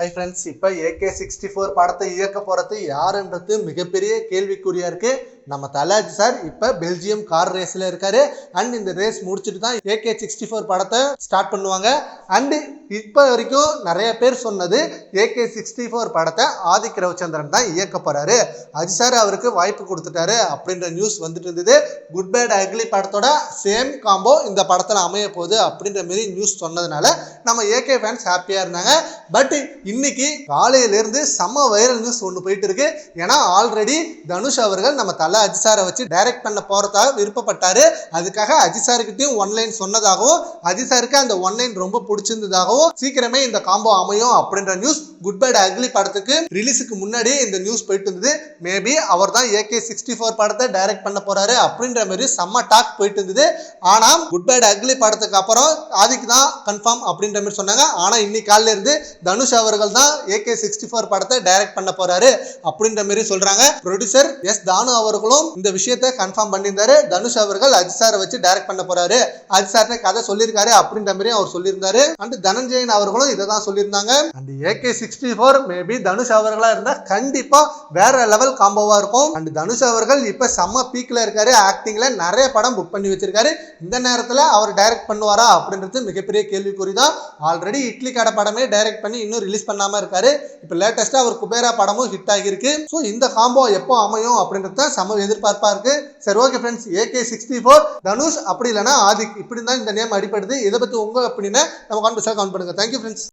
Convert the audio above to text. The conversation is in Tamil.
ஹை ஃப்ரெண்ட்ஸ், இப்போ AK64 படத்தை இயக்க போகிறது யாருன்றது மிகப்பெரிய கேள்விக்குறியா இருக்கு. நம்ம தலாஜி சார் இப்போ பெல்ஜியம் கார் ரேஸில் இருக்காரு. அண்ட் இந்த ரேஸ் முடிச்சுட்டு தான் AK64 படத்தை ஸ்டார்ட் பண்ணுவாங்க. அண்டு இப்போ வரைக்கும் நிறைய பேர் சொன்னது AK64 படத்தை ஆதிக் ரவிச்சந்திரன் தான் இயக்க போறாரு. அஜித் சார் அவருக்கு வாய்ப்பு கொடுத்துட்டாரு அப்படின்ற நியூஸ் வந்துட்டு இருந்தது. குட் பேட் அக்லி படத்தோட சேம் காம்போ இந்த படத்தில் அமைய போகுது அப்படின்ற மாரி நியூஸ் சொன்னதுனால நம்ம AK ஃபேன்ஸ் ஹாப்பியாக இருந்தாங்க. பட் இன்னைக்கு காலையிலிருந்து செம்ம வைரல் நியூஸ் ஒன்று போயிட்டு இருக்கு. ஏன்னா ஆல்ரெடி தனுஷ் அவர்கள் நம்ம தலை அஜித் சாரை வச்சு டைரக்ட் பண்ண போறதாக விருப்பப்பட்டாரு. அதுக்காக அஜித் சாருக்கிட்டையும் ஒன்லைன் சொன்னதாகவும் அஜித் சாருக்கு அந்த ஒன்லைன் ரொம்ப பிடிச்சிருந்ததாகவும் சீக்கிரமே இந்த காம்போ அமையும் அப்படின்ற நியூஸ் குட் பேட் அக்லி படத்துக்கு ரிலீஸுக்கு முன்னாடியே இந்த நியூஸ் போயிட்டு இருந்தது. மேபி அவர் தான் AK64 படத்தை டைரக்ட் பண்ண போறாரு அப்படின்ற மாதிரி செம்ம டாக் போயிட்டு இருந்தது. ஆனா குட் பேட் அக்லி படத்துக்கு அப்புறம் ஆதிக்கு தான் கன்ஃபார்ம் அப்படின்ற மாதிரி சொன்னாங்க. ஆனா இன்னைக்கு காலையில இருந்து தனுஷ் அவர்கள் தான் AK64 படத்தை டைரக்ட் பண்ண போறாரு அப்படின்ற மாதிரி சொல்றாங்க. ப்ரொடியூசர் எஸ் தானு அவர்களும் இந்த விஷயத்தை கன்ஃபார்ம் பண்ணியிருந்தாரு. தனுஷ் அவர்கள் அஜித் சாரை வச்சு டைரக்ட் பண்ண போறாரு, அஜித் சார் கதை சொல்லியிருக்காரு அப்படின்ற மாதிரி அவர் சொல்லியிருந்தாரு. அண்ட் தனஞ்சயன் அவர்களும் இதை தான் சொல்லியிருந்தாங்க. அண்ட் AK64 மேபி தனுஷ் அவர்களா இருந்தா கண்டிப்பா வேற லெவல் காம்போவா இருக்கும். அண்ட் தனுஷ் அவர்கள் இப்ப செம்ம பீக்ல இருக்காரு. ஆக்டிங்ல நிறைய படம் புக் பண்ணி வச்சிருக்காரு. இந்த நேரத்துல அவர் டைரக்ட் பண்ணுவாரா அப்படின்றது மிகப்பெரிய கேள்விக்குறி தான். ஆல்ரெடி இட்லி கடை படமே டைரக்ட் பண்ணி இன்னும் ரிலீஸ் பண்ணாம இருக்காரு. இப்ப லேட்டஸ்டா அவர் குபேரா படமும் ஹிட் ஆகிருக்கு. ஸோ இந்த காம்போ எப்போ அமையும் அப்படின்றது தான் செம்ம எதிர்பார்ப்பா இருக்கு. சரி, ஓகே ஃப்ரெண்ட்ஸ், AK64 தனுஷ் அப்படி இல்லைன்னா ஆதிக் இப்படி தான் இந்த நேம் அடிப்படுது. இதை பத்தி உங்க அப்படின்னா நம்ம கமெண்ட் பண்ணுங்க. Thank you friends.